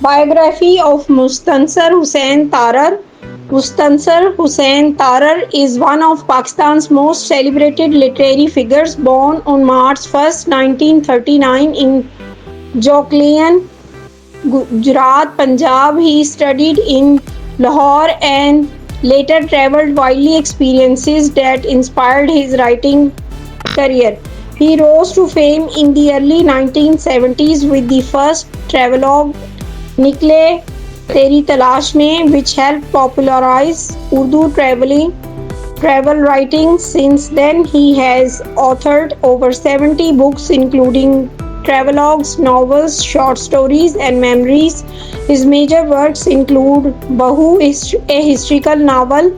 Biography of Mustansar Hussain Tarar. Mustansar Hussain Tarar is one of Pakistan's most celebrated literary figures. Born on March 1, 1939 in Joklian, Gujarat, Punjab, he studied in Lahore and later traveled widely, experiences that inspired his writing career. He rose to fame in the early 1970s with the first travelogue निकले तेरी तलाश में, which helped popularize Urdu travel writing. Since then, he has authored over 70 books, including travelogues, novels, short stories, and memoirs. His major works include Bahu, a historical novel,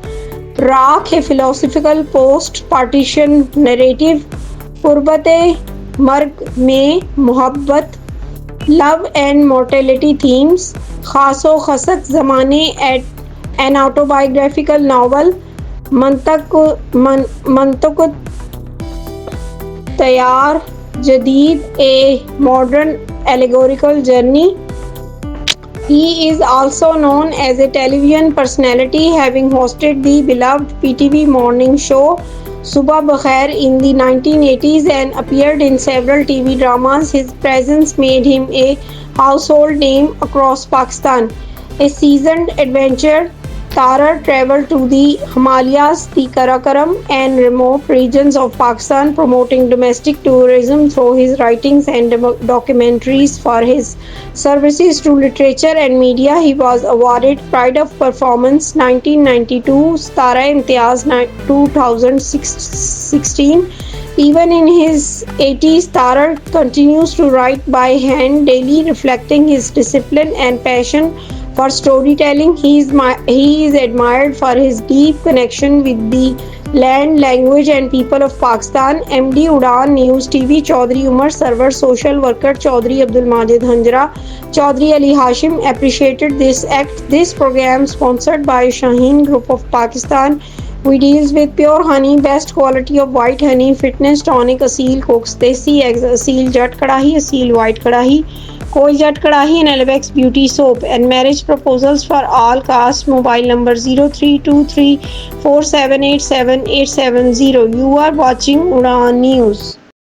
Raakh, a philosophical post-partition narrative, Qurbate-Marg में मोहब्बत, love and mortality themes, खासो खसक ज़माने, an autobiographical novel, मंतक तैयार जदीद, a modern allegorical journey. He is also known as a television personality, having hosted the beloved PTV morning show Subah Bakhair in the 1980s and appeared in several TV dramas. His presence made him a household name across Pakistan. A seasoned adventurer, Tarar traveled to the Himalayas, the Karakoram, and remote regions of Pakistan, promoting domestic tourism through his writings and documentaries. For his services to literature and media, he was awarded Pride of Performance 1992, Sitara Imtiaz 2016. Even in his 80s, Tarar continues to write by hand daily, reflecting his discipline and passion for storytelling. He is admired for his deep connection with the land, language, and people of Pakistan. MD Udan News TV, Chaudhry Umar Sarwar, social worker Chaudhry Abdul Majid Hanjra, Chaudhry Ali Hashim appreciated this act. This program sponsored by Shaheen Group of Pakistan. We deals with pure honey, best quality of white honey, fitness tonic, Asil Cooks, Desi eggs, Asil Jat Kadahi, Asil White Kadahi, Koi Jat Kadahi, and Elvex Beauty Soap. And marriage proposals for all castes. Mobile number 0323478780. You are watching Udan News.